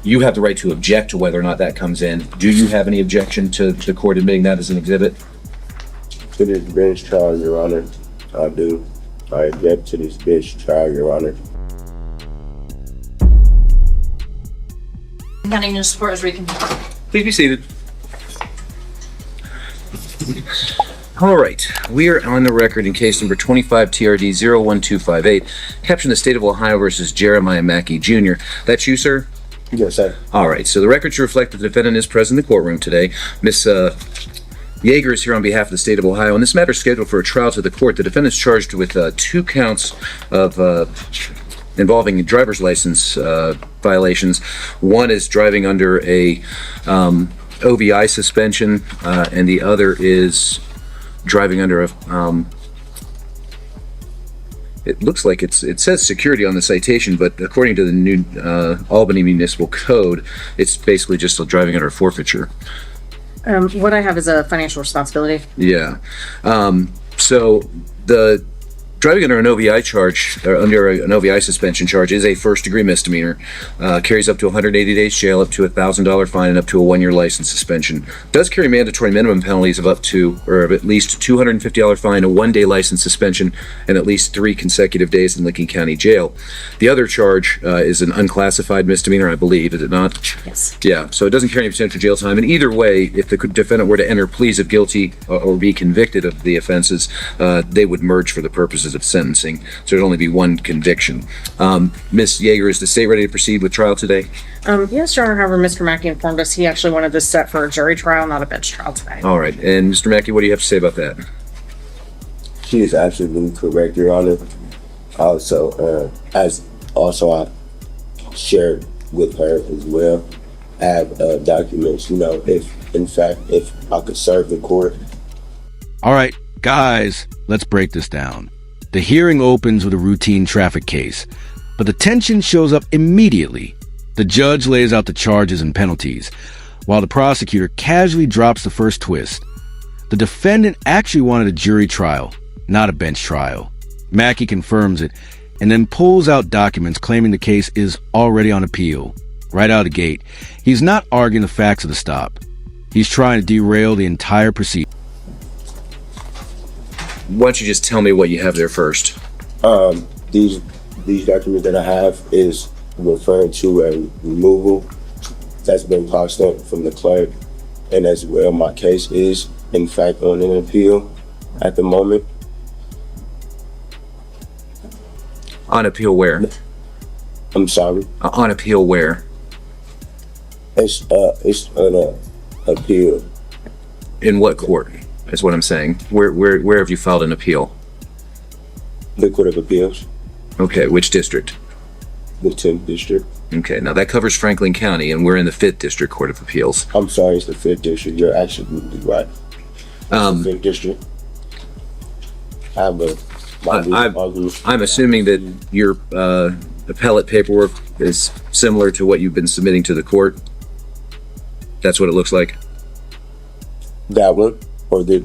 You have the right to object to whether or not that comes in. Do you have any objection to the court admitting that as an exhibit? To this bench trial, Your Honor, I do. I object to this bench trial, Your Honor. County News Support is reconvened. Please be seated. All right, we are on the record in case number 25 TRD 01258, caption the State of Ohio versus Jeremiah Mackey Jr. That's you, sir? Yes, sir. All right, so the record should reflect that the defendant is present in the courtroom today. Miss Yeager is here on behalf of the State of Ohio, and this matter is scheduled for a trial to the court. The defendant is charged with 2 counts of involving driver's license violations. One is driving under a OVI suspension, and the other is driving under a it looks like it says security on the citation, but according to the new Albany Municipal Code, it's basically just driving under a forfeiture. What I have is a financial responsibility. Yeah. So the driving under an OVI charge, or under an OVI suspension charge, is a first-degree misdemeanor. Carries up to 180 days jail, up to a $1,000 fine, and up to a 1-year license suspension. Does carry mandatory minimum penalties of up to, or of at least $250 fine, a 1-day license suspension, and at least 3 consecutive days in Licking County Jail. The other charge is an unclassified misdemeanor, I believe, is it not? Yes. Yeah, so it doesn't carry any potential jail time. And either way, if the defendant were to enter pleas of guilty or be convicted of the offenses, they would merge for the purposes of sentencing. So there'd only be 1 conviction. Ms. Yeager, is the state ready to proceed with trial today? Yes, Your Honor. However, Mr. Mackey informed us he actually wanted this set for a jury trial, not a bench trial today. All right. And Mr. Mackey, what do you have to say about that? She is absolutely correct, Your Honor. Also, I shared with her as well. I have documents, if I could serve the court. All right, guys, let's break this down. The hearing opens with a routine traffic case, but the tension shows up immediately. The judge lays out the charges and penalties, while the prosecutor casually drops the first twist. The defendant actually wanted a jury trial, not a bench trial. Mackey confirms it, and then pulls out documents claiming the case is already on appeal. Right out of the gate, he's not arguing the facts of the stop. He's trying to derail the entire proceeding. Why don't you just tell me what you have there first? These documents that I have is referring to a removal that's been passed up from the clerk, and as well my case is in fact on an appeal at the moment. On appeal where? I'm sorry. On appeal where? It's an appeal. In what court? Is what I'm saying. Where have you filed an appeal? The Court of Appeals. Okay, which district? The 10th District. Okay, now that covers Franklin County, and we're in the 5th District Court of Appeals. I'm sorry, it's the 5th District. You're absolutely right. It's the 5th District. I'm assuming that your appellate paperwork is similar to what you've been submitting to the court. That's what it looks like. That one, or the...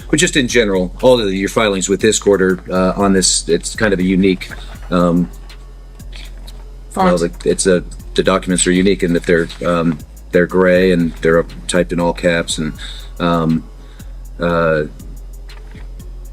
But just in general, all of your filings with this court are on this. It's kind of a unique. The documents are unique in that they're gray and they're typed in all caps, and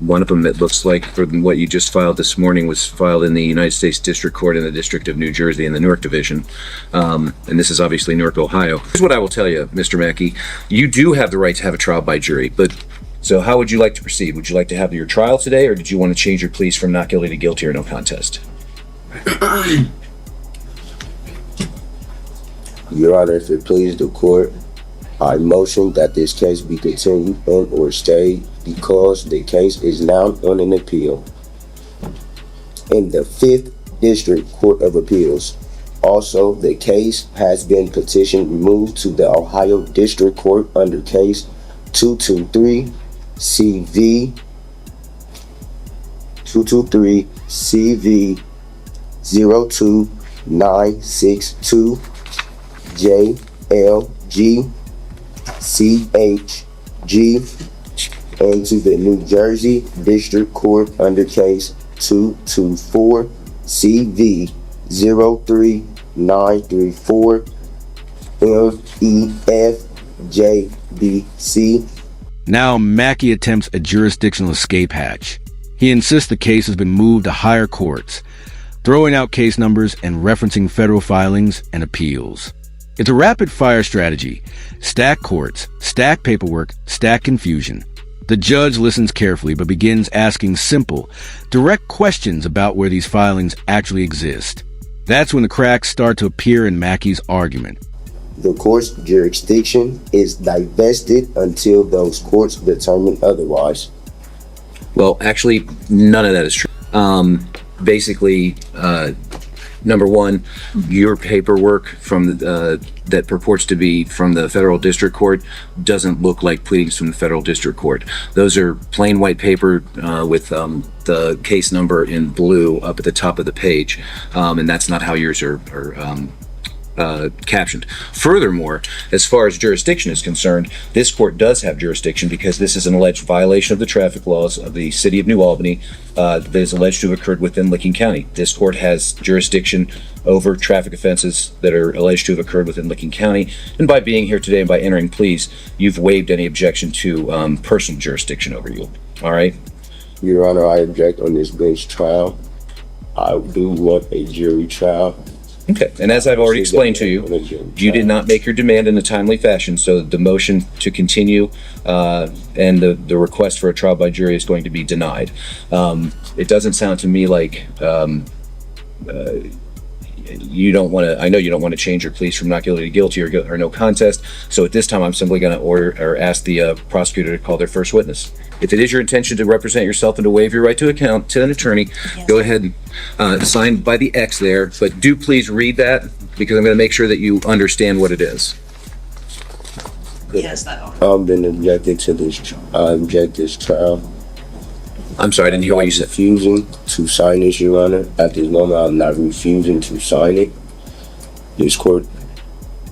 one of them, it looks like, from what you just filed this morning, was filed in the United States District Court in the District of New Jersey in the Newark Division. And this is obviously Newark, Ohio. Here's what I will tell you, Mr. Mackey. You do have the right to have a trial by jury, but so how would you like to proceed? Would you like to have your trial today, or did you want to change your pleas from not guilty to guilty or no contest? Your Honor, if it pleases the court, I motion that this case be continued and or stayed because the case is now on an appeal in the 5th District Court of Appeals. Also, the case has been petitioned removed to the Ohio District Court under case 223 CV 02962 JLG CHG and to the New Jersey District Court under case 224 CV 03934 FEFJBC. Now Mackey attempts a jurisdictional escape hatch. He insists the case has been moved to higher courts, throwing out case numbers and referencing federal filings and appeals. It's a rapid-fire strategy. Stack courts, stack paperwork, stack confusion. The judge listens carefully but begins asking simple, direct questions about where these filings actually exist. That's when the cracks start to appear in Mackey's argument. The court's jurisdiction is divested until those courts determine otherwise. Well, actually, none of that is true. Basically, number one, your paperwork from that purports to be from the federal district court doesn't look like pleadings from the federal district court. Those are plain white paper with the case number in blue up at the top of the page, and that's not how yours are captioned. Furthermore, as far as jurisdiction is concerned, this court does have jurisdiction because this is an alleged violation of the traffic laws of the city of New Albany that is alleged to have occurred within Licking County. This court has jurisdiction over traffic offenses that are alleged to have occurred within Licking County. And by being here today and by entering pleas, you've waived any objection to personal jurisdiction over you. All right? Your Honor, I object on this bench trial. I do want a jury trial. Okay, and as I've already explained to you, you did not make your demand in a timely fashion, so the motion to continue and the request for a trial by jury is going to be denied. It doesn't sound to me like you don't want to, I know you don't want to change your pleas from not guilty to guilty or no contest, so at this time I'm simply going to order or ask the prosecutor to call their first witness. If it is your intention to represent yourself and to waive your right to account to an attorney, go ahead and sign by the X there, but do please read that because I'm going to make sure that you understand what it is. Yes, that. I've been objecting to this. I object this trial. I'm sorry, I didn't hear what you said. Refusing to sign this, Your Honor. At this moment, I'm not refusing to sign it. This court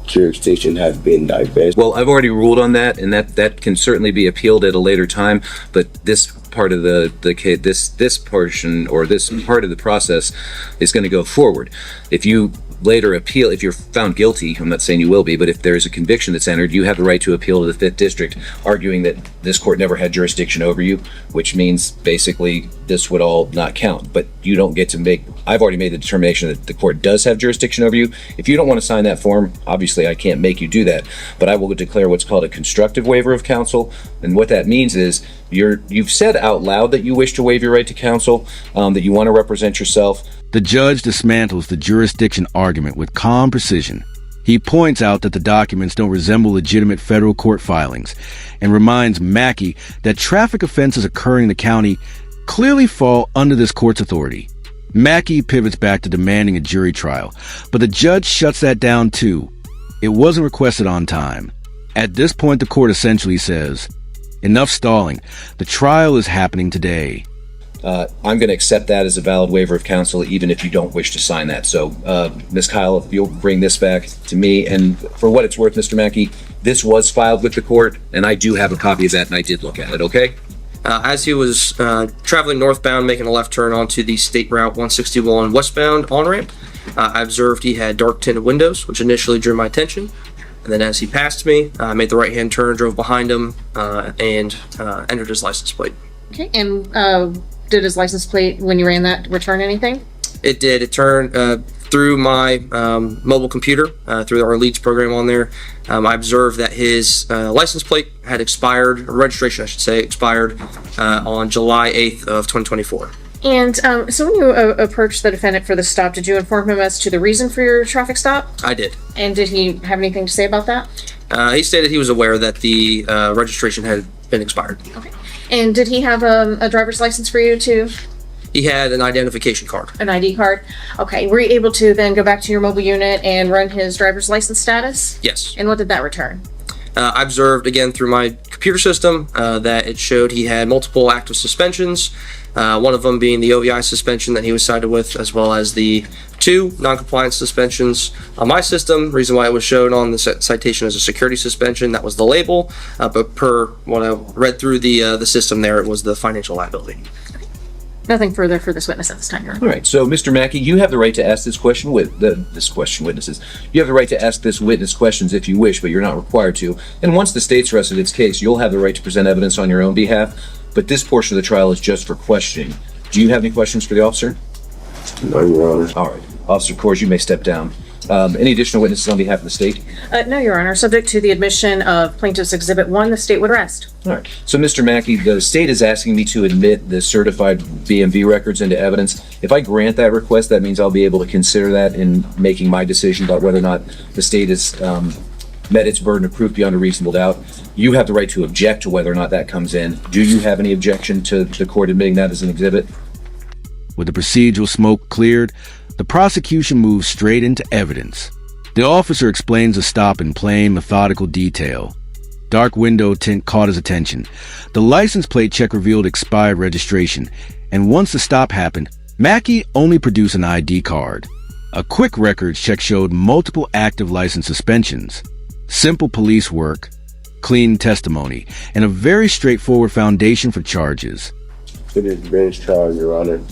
jurisdiction has been divested. Well, I've already ruled on that, and that can certainly be appealed at a later time. But this part of the case, this portion or this part of the process is going to go forward. If you later appeal, if you're found guilty, I'm not saying you will be, but if there's a conviction that's entered, you have the right to appeal to the 5th District, arguing that this court never had jurisdiction over you, which means basically this would all not count. But you don't get to make, I've already made the determination that the court does have jurisdiction over you. If you don't want to sign that form, obviously I can't make you do that, but I will declare what's called a constructive waiver of counsel. And what that means is you've said out loud that you wish to waive your right to counsel, that you want to represent yourself. The judge dismantles the jurisdiction argument with calm precision. He points out that the documents don't resemble legitimate federal court filings and reminds Mackey that traffic offenses occurring in the county clearly fall under this court's authority. Mackey pivots back to demanding a jury trial, but the judge shuts that down too. It wasn't requested on time. At this point, the court essentially says, "Enough stalling. The trial is happening today." I'm going to accept that as a valid waiver of counsel, even if you don't wish to sign that. So, Ms. Kyle, if you'll bring this back to me, and for what it's worth, Mr. Mackey, this was filed with the court, and I do have a copy of that, and I did look at it, okay? As he was traveling northbound, making a left turn onto the State Route 161 westbound on-ramp, I observed he had dark tinted windows, which initially drew my attention. And then as he passed me, I made the right-hand turn, drove behind him, and entered his license plate. Okay, and did his license plate, when you ran that, return anything? It did. It turned through my mobile computer, through our leads program on there. I observed that his license plate had expired, or registration I should say, expired on July 8th of 2024. And so when you approached the defendant for the stop, did you inform him as to the reason for your traffic stop? I did. And did he have anything to say about that? He stated he was aware that the registration had been expired. Okay. And did he have a driver's license for you too? He had an identification card. An ID card? Okay. Were you able to then go back to your mobile unit and run his driver's license status? Yes. And what did that return? I observed again through my computer system that it showed he had multiple active suspensions, one of them being the OVI suspension that he was cited with, as well as the 2 non-compliance suspensions on my system. Reason why it was shown on the citation as a security suspension, that was the label, but per what I read through the system there, it was the financial liability. Nothing further for this witness at this time, Your Honor. All right, so Mr. Mackey, you have the right to ask this question witnesses. You have the right to ask this witness questions if you wish, but you're not required to. And once the state's rested its case, you'll have the right to present evidence on your own behalf. But this portion of the trial is just for questioning. Do you have any questions for the officer? No, Your Honor. All right, Officer Kors, you may step down. Any additional witnesses on behalf of the state? No, Your Honor. Subject to the admission of Plaintiff's Exhibit 1, the state would rest. All right. So, Mr. Mackey, the state is asking me to admit the certified BMV records into evidence. If I grant that request, that means I'll be able to consider that in making my decision about whether or not the state has met its burden of proof beyond a reasonable doubt. You have the right to object to whether or not that comes in. Do you have any objection to the court admitting that as an exhibit? With the procedural smoke cleared, the prosecution moves straight into evidence. The officer explains the stop in plain, methodical detail. Dark window tint caught his attention. The license plate check revealed expired registration. And once the stop happened, Mackey only produced an ID card. A quick records check showed multiple active license suspensions. Simple police work, clean testimony, and a very straightforward foundation for charges. To this bench trial, Your Honor,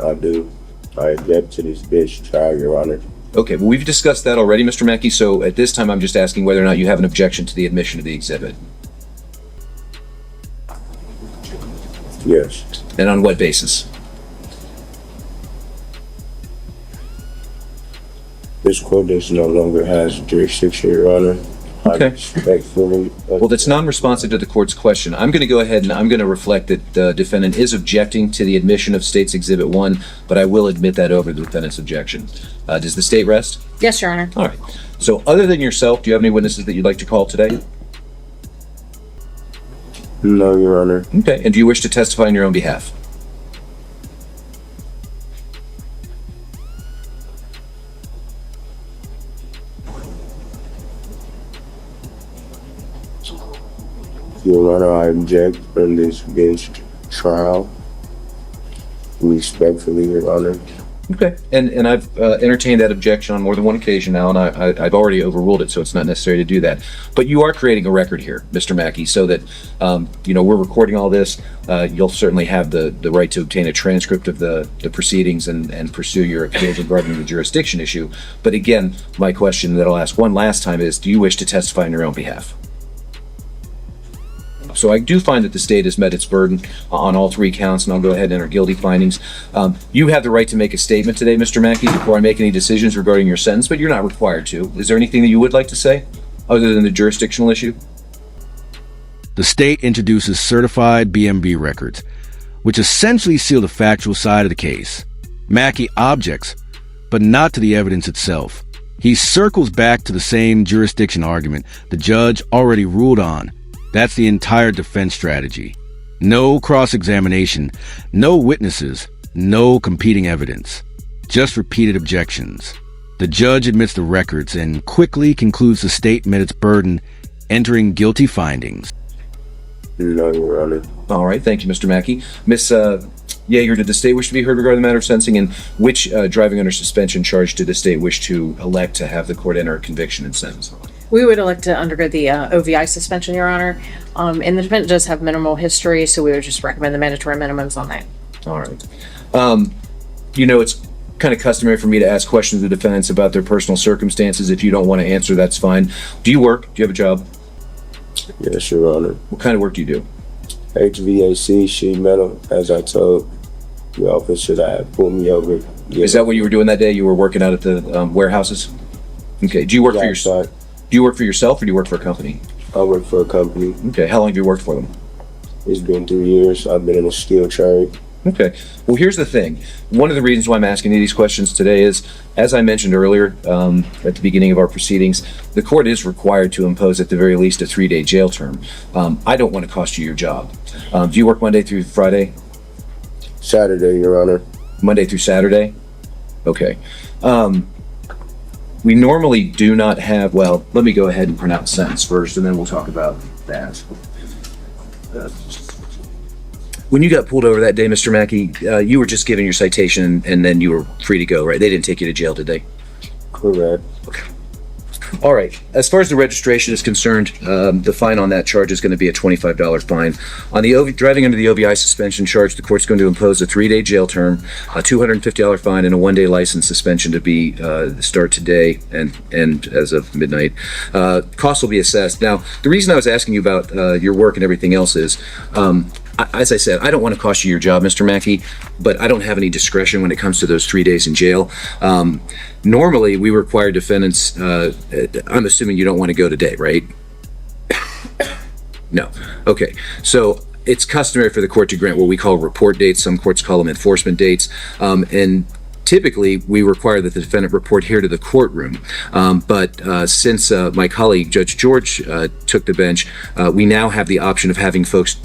I do. I object to this bench trial, Your Honor. Okay, well, we've discussed that already, Mr. Mackey, so at this time I'm just asking whether or not you have an objection to the admission of the exhibit. Yes. And on what basis? This court does no longer has jurisdiction, Your Honor. Okay. I respectfully. Well, that's non-responsive to the court's question. I'm going to go ahead and I'm going to reflect that the defendant is objecting to the admission of State's Exhibit 1, but I will admit that over the defendant's objection. Does the state rest? Yes, Your Honor. All right. So other than yourself, do you have any witnesses that you'd like to call today? No, Your Honor. Okay. And do you wish to testify on your own behalf? Your Honor, I object from this bench trial. Respectfully, Your Honor. Okay. And I've entertained that objection on more than one occasion now, and I've already overruled it, so it's not necessary to do that. But you are creating a record here, Mr. Mackey, so that, we're recording all this. You'll certainly have the right to obtain a transcript of the proceedings and pursue your appeals regarding the jurisdiction issue. But again, my question that I'll ask one last time is, do you wish to testify on your own behalf? So I do find that the state has met its burden on all three counts, and I'll go ahead and enter guilty findings. You have the right to make a statement today, Mr. Mackey, before I make any decisions regarding your sentence, but you're not required to. Is there anything that you would like to say, other than the jurisdictional issue? The state introduces certified BMV records, which essentially seal the factual side of the case. Mackey objects, but not to the evidence itself. He circles back to the same jurisdiction argument the judge already ruled on. That's the entire defense strategy. No cross-examination, no witnesses, no competing evidence. Just repeated objections. The judge admits the records and quickly concludes the state met its burden, entering guilty findings. No, Your Honor. All right, thank you, Mr. Mackey. Miss Yeager, did the state wish to be heard regarding the matter of sentencing, and which driving under suspension charge did the state wish to elect to have the court enter a conviction and sentence on? We would elect to undergo the OVI suspension, Your Honor. And the defendant does have minimal history, so we would just recommend the mandatory minimums on that. All right. It's kind of customary for me to ask questions of the defendants about their personal circumstances. If you don't want to answer, that's fine. Do you work? Do you have a job? Yes, Your Honor. What kind of work do you do? HVAC, sheet metal, as I told the officer that had pulled me over. Yeah. Is that what you were doing that day? You were working out at the warehouses? Okay. Do you work for yourself? Do you work for yourself or do you work for a company? I work for a company. Okay. How long have you worked for them? It's been 3 years. I've been in a steel trade. Okay. Well, here's the thing. One of the reasons why I'm asking you these questions today is, as I mentioned earlier at the beginning of our proceedings, the court is required to impose at the very least a 3-day jail term. I don't want to cost you your job. Do you work Monday through Friday? Saturday, Your Honor. Monday through Saturday? Okay. We normally do not have, well, let me go ahead and pronounce the sentence first, and then we'll talk about that. When you got pulled over that day, Mr. Mackey, you were just given your citation and then you were free to go, right? They didn't take you to jail, did they? Correct. Okay. All right. As far as the registration is concerned, the fine on that charge is going to be a $25 fine. On the driving under the OVI suspension charge, the court's going to impose a 3-day jail term, a $250 fine, and a 1-day license suspension to be start today and as of midnight. Costs will be assessed. Now, the reason I was asking you about your work and everything else is, as I said, I don't want to cost you your job, Mr. Mackey, but I don't have any discretion when it comes to those 3 days in jail. Normally, we require defendants, I'm assuming you don't want to go today, right? No. Okay. So it's customary for the court to grant what we call report dates. Some courts call them enforcement dates. And typically, we require that the defendant report here to the courtroom. But since my colleague, Judge George, took the bench, we now have the option of having folks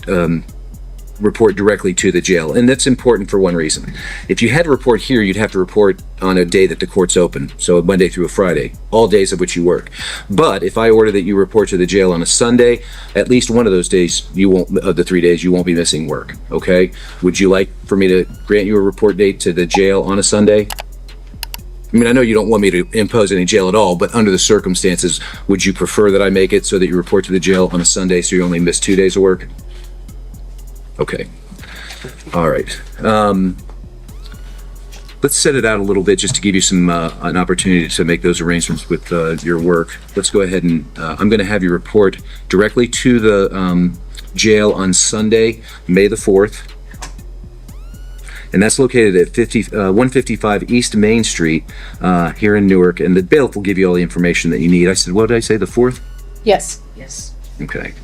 report directly to the jail. And that's important for one reason. If you had to report here, you'd have to report on a day that the court's open, so a Monday through a Friday, all days of which you work. But if I order that you report to the jail on a Sunday, at least one of those days, you won't, of the 3 days, you won't be missing work, okay? Would you like for me to grant you a report date to the jail on a Sunday? I mean, I know you don't want me to impose any jail at all, but under the circumstances, would you prefer that I make it so that you report to the jail on a Sunday so you only miss 2 days of work? Okay. All right. Let's set it out a little bit just to give you some an opportunity to make those arrangements with your work. Let's go ahead and I'm going to have you report directly to the jail on Sunday, May the 4th. And that's located at 155 East Main Street here in Newark. And the bailiff will give you all the information that you need. I said, what did I say, the 4th? Yes. Yes. Okay.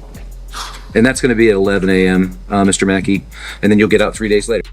And that's going to be at 11 a.m., Mr. Mackey. And then you'll get out 3 days later.